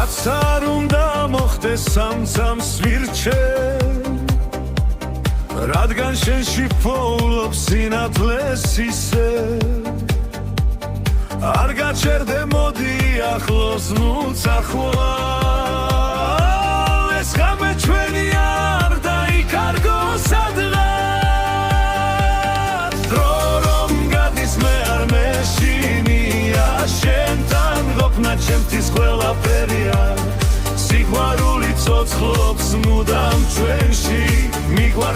რაც არ უნდა მოხდეს სამცამს ვირჩე რადგან შენში ფოულობს სინათლეს ისე არ გაჩერდე მოდი ახლოს ნუც ახლა ეს ღამე ჩვენი არ დაიკარგო სადღაც დრო რომ გადის მე არ მეშინია შენთან ყოფნა ჩემთვის ყველაფერია სიყვარული ცოცხლობს მუდამ ჩვენში მიგვარ